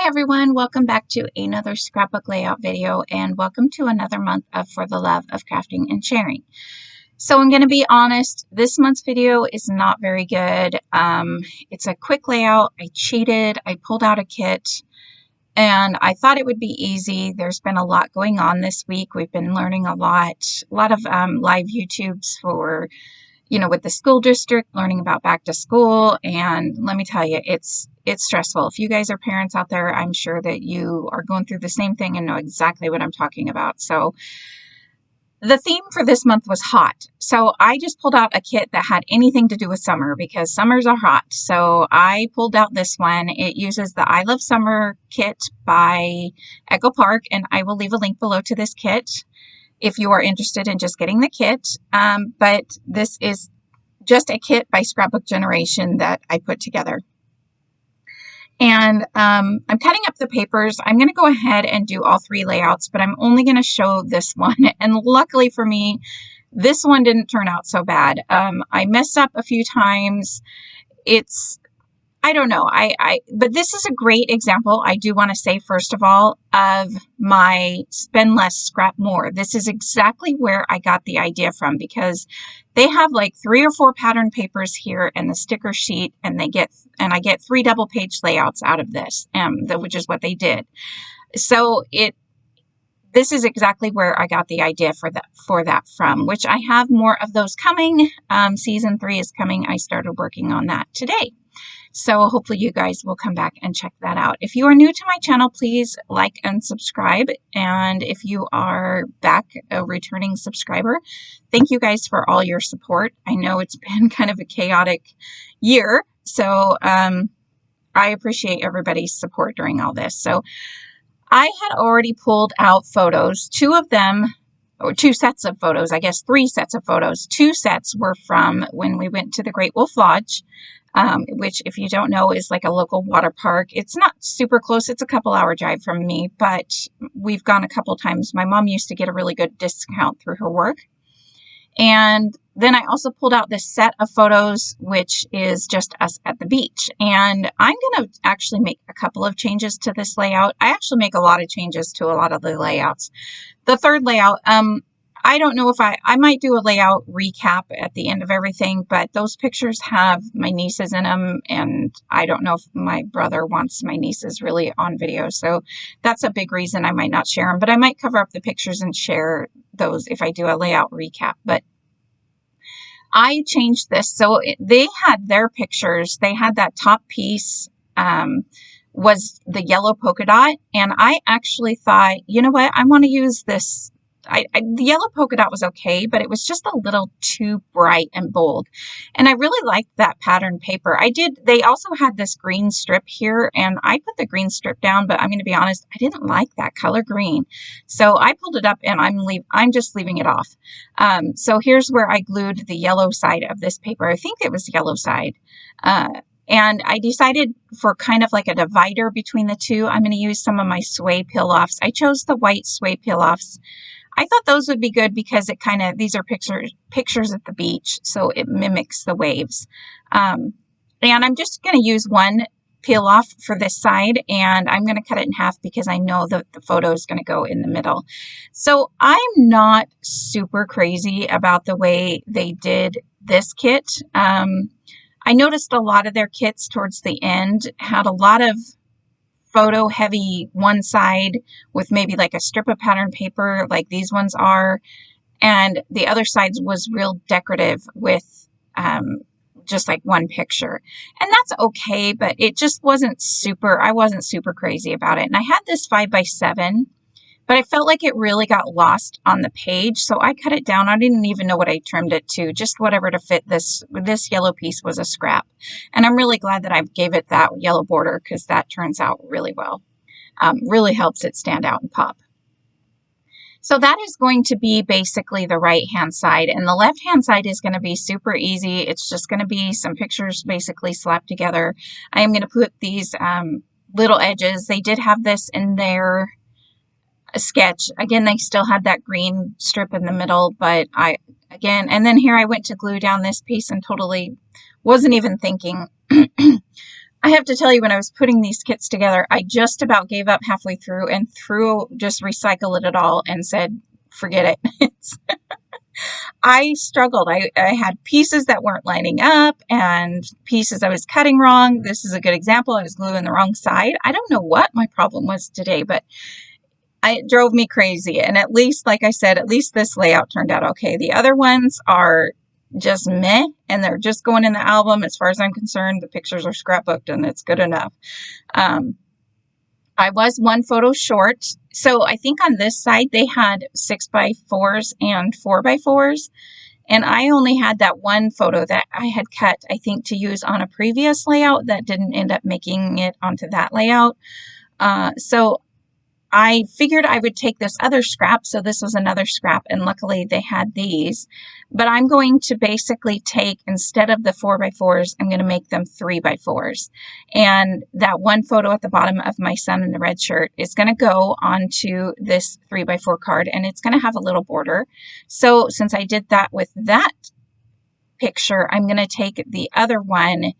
Hi everyone, welcome back to another scrapbook layout video and welcome to another month of For the Love of Crafting and Sharing. So I'm going to be honest, this month's video is not very good. It's a quick layout. I cheated, I pulled out a kit and I thought it would be easy. There's been a lot going on this week. We've been learning a lot of live YouTubes for with the school district, learning about back to school. And let me tell you, it's stressful. If you guys are parents out there, I'm sure that you are going through the same thing and know exactly what I'm talking about. So the theme for this month was hot. So I just pulled out a kit that had anything to do with summer because summers are hot. So I pulled out this one. It uses the I Love Summer kit by Echo Park, and I will leave a link below to this kit if you are interested in just getting the kit. But this is just a kit by Scrapbook Generation that I put together. And I'm cutting up the papers. I'm going to go ahead and do all three layouts, but I'm only going to show this one. And luckily for me, this one didn't turn out so bad. I messed up a few times. I don't know. But this is a great example, I do want to say, first of all, of my spend less, scrap more. This is exactly where I got the idea from, because they have like 3 or 4 pattern papers here and the sticker sheet, and I get 3 double page layouts out of this, which is what they did. So this is exactly where I got the idea for that from, which I have more of those coming. Season 3 is coming. I started working on that today. So hopefully you guys will come back and check that out. If you are new to my channel, please like and subscribe. And if you are back, a returning subscriber, thank you guys for all your support. I know it's been kind of a chaotic year, so I appreciate everybody's support during all this. So I had already pulled out photos, 2 of them, or 2 sets of photos, I guess 3 sets of photos. 2 sets were from when we went to the Great Wolf Lodge, which, if you don't know, is like a local water park. It's not super close. It's a couple-hour drive from me, but we've gone a couple times. My mom used to get a really good discount through her work. And then I also pulled out this set of photos, which is just us at the beach. And I'm going to actually make a couple of changes to this layout. I actually make a lot of changes to a lot of the layouts. The third layout, I don't know if I might do a layout recap at the end of everything, but those pictures have my nieces in them, and I don't know if my brother wants my nieces really on video. So that's a big reason I might not share them, but I might cover up the pictures and share those if I do a layout recap. But I changed this. So they had their pictures. They had that top piece was the yellow polka dot. And I actually thought, you know what, I want to use this. The yellow polka dot was okay, but it was just a little too bright and bold. And I really liked that pattern paper. They also had this green strip here, and I put the green strip down, but I'm going to be honest, I didn't like that color green. So I pulled it up and I'm just leaving it off. So here's where I glued the yellow side of this paper. I think it was the yellow side. And I decided for kind of like a divider between the two, I'm going to use some of my sway peel-offs. I chose the white sway peel-offs. I thought those would be good because these are pictures at the beach, so it mimics the waves. And I'm just going to use one peel off for this side, and I'm going to cut it in half because I know that the photo is going to go in the middle. So I'm not super crazy about the way they did this kit. I noticed a lot of their kits towards the end had a lot of photo heavy one side with maybe like a strip of pattern paper like these ones are, and the other side was real decorative with just like one picture. And that's okay, but it just wasn't I wasn't super crazy about it. And I had this 5x7, but I felt like it really got lost on the page, so I cut it down. I didn't even know what I trimmed it to, just whatever to fit this. This yellow piece was a scrap, and I'm really glad that I gave it that yellow border because that turns out really well. Really helps it stand out and pop. So that is going to be basically the right-hand side, and the left-hand side is going to be super easy. It's just going to be some pictures basically slapped together. I am going to put these little edges. They did have this in their sketch. Again, they still had that green strip in the middle, but and then here I went to glue down this piece and totally wasn't even thinking I have to tell you, when I was putting these kits together, I just about gave up halfway through and just recycled it all and said, forget it. I struggled. I had pieces that weren't lining up and pieces I was cutting wrong. This is a good example. I was gluing the wrong side. I don't know what my problem was today, but it drove me crazy. And at least, like I said, at least this layout turned out okay. The other ones are just meh, and they're just going in the album. As far as I'm concerned, the pictures are scrapbooked and it's good enough. I was one photo short. So I think on this side they had 6x4s and 4x4s. And I only had that one photo that I had cut, I think, to use on a previous layout that didn't end up making it onto that layout. So I figured I would take this other scrap. So this was another scrap, and luckily they had these. But I'm going to basically take, instead of the 4x4s, I'm going to make them 3x4s. And that one photo at the bottom of my son in the red shirt is going to go onto this 3x4 card, and it's going to have a little border. So since I did that with that picture, I'm going to take the other one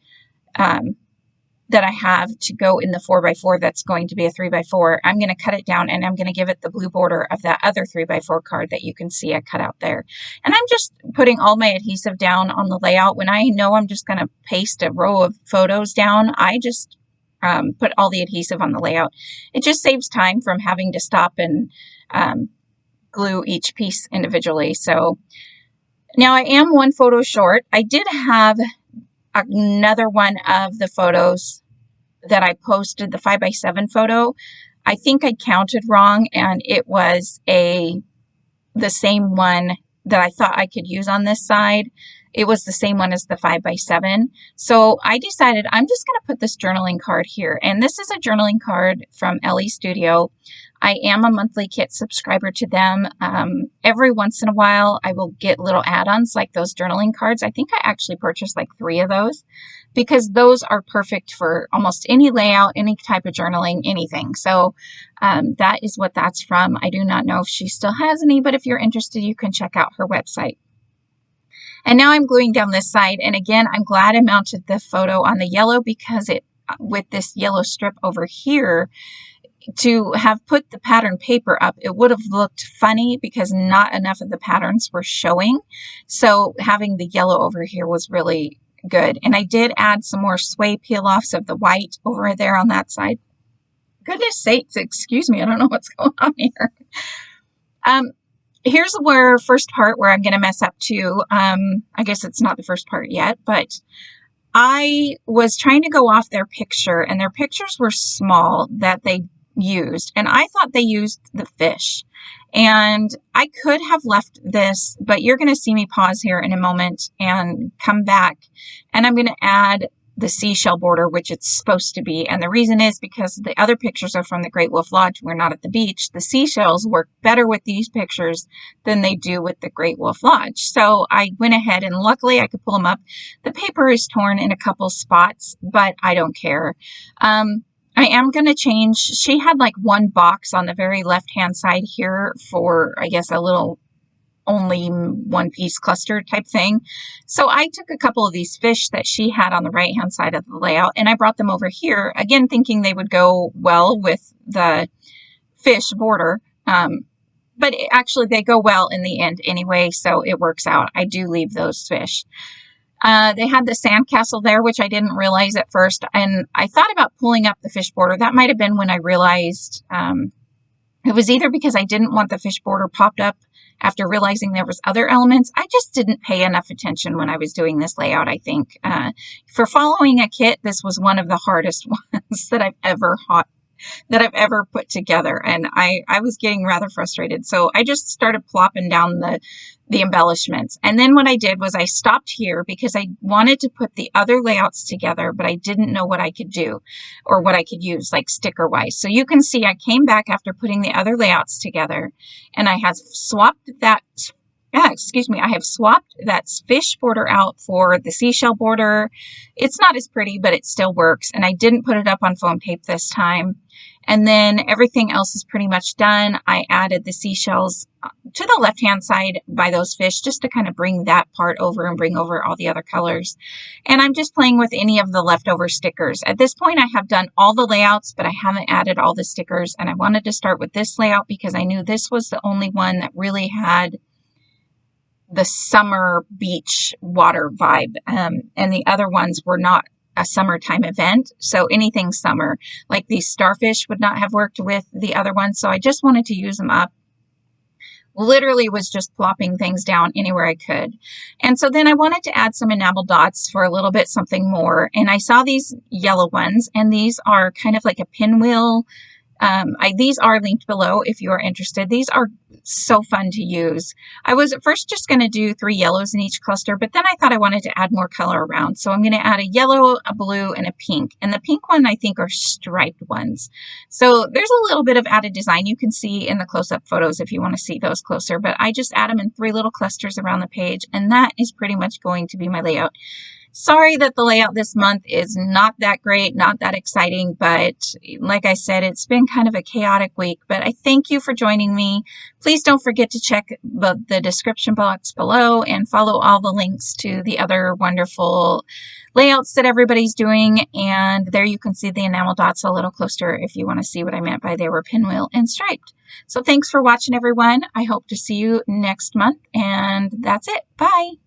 that I have to go in the 4x4 that's going to be a 3x4. I'm going to cut it down, and I'm going to give it the blue border of that other 3x4 card that you can see I cut out there. And I'm just putting all my adhesive down on the layout. When I know I'm just going to paste a row of photos down, I just put all the adhesive on the layout. It just saves time from having to stop and glue each piece individually. So now I am one photo short. I did have another one of the photos that I posted, the 5x7 photo. I think I counted wrong, and it was the same one that I thought I could use on this side. It was the same one as the 5x7. So I decided I'm just going to put this journaling card here. And this is a journaling card from Lizi Studio. I am a monthly kit subscriber to them. Every once in a while, I will get little add-ons like those journaling cards. I think I actually purchased like 3 of those because those are perfect for almost any layout, any type of journaling, anything. So that is what that's from. I do not know if she still has any, but if you're interested, you can check out her website. And now I'm gluing down this side. And again, I'm glad I mounted the photo on the yellow because with this yellow strip over here, to have put the pattern paper up, it would have looked funny because not enough of the patterns were showing. So having the yellow over here was really good. And I did add some more sway peel-offs of the white over there on that side. Goodness sakes, excuse me, I don't know what's going on here. Here's where first part where I'm going to mess up too. I guess it's not the first part yet, but I was trying to go off their picture, and their pictures were small that they used, and I thought they used the fish, and I could have left this, but you're going to see me pause here in a moment and come back, and I'm going to add the seashell border, which it's supposed to be. And the reason is because the other pictures are from the Great Wolf Lodge. We're not at the beach. The seashells work better with these pictures than they do with the Great Wolf Lodge. So I went ahead, and luckily I could pull them up. The paper is torn in a couple spots, but I don't care. I am going to change. She had like one box on the very left-hand side here for, I guess, a little only one piece cluster type thing. So I took a couple of these fish that she had on the right hand side of the layout, and I brought them over here, again thinking they would go well with the fish border, but actually they go well in the end anyway, so it works out. I do leave those fish. They had the sandcastle there, which I didn't realize at first, and I thought about pulling up the fish border. That might have been when I realized it was either because I didn't want the fish border popped up after realizing there was other elements. I just didn't pay enough attention when I was doing this layout, I think. For following a kit, this was one of the hardest ones that I've ever put together, and I was getting rather frustrated. So I just started plopping down the embellishments. And then what I did was I stopped here because I wanted to put the other layouts together, but I didn't know what I could do or what I could use like sticker wise. So you can see I came back after putting the other layouts together, and I have swapped that I have swapped that fish border out for the seashell border. It's not as pretty, but it still works. And I didn't put it up on foam tape this time. And then everything else is pretty much done. I added the seashells to the left-hand side by those fish, just to kind of bring that part over and bring over all the other colors. And I'm just playing with any of the leftover stickers. At this point, I have done all the layouts, but I haven't added all the stickers. And I wanted to start with this layout because I knew this was the only one that really had the summer beach water vibe. And the other ones were not a summertime event. So anything summer, like these starfish, would not have worked with the other ones. So I just wanted to use them up. Literally was just plopping things down anywhere I could. And so then I wanted to add some enamel dots for a little bit something more. And I saw these yellow ones, and these are kind of like a pinwheel. These are linked below if you are interested. These are so fun to use. I was at first just going to do 3 yellows in each cluster, but then I thought I wanted to add more color around. So I'm going to add a yellow, a blue, and a pink. And the pink one I think are striped ones. So there's a little bit of added design you can see in the close-up photos if you want to see those closer. But I just add them in 3 little clusters around the page, and that is pretty much going to be my layout. Sorry that the layout this month is not that great, not that exciting, but like I said, it's been kind of a chaotic week. But I thank you for joining me. Please don't forget to check the description box below and follow all the links to the other wonderful layouts that everybody's doing. And there you can see the enamel dots a little closer if you want to see what I meant by they were pinwheel and striped. So thanks for watching, everyone. I hope to see you next month. And that's it. Bye.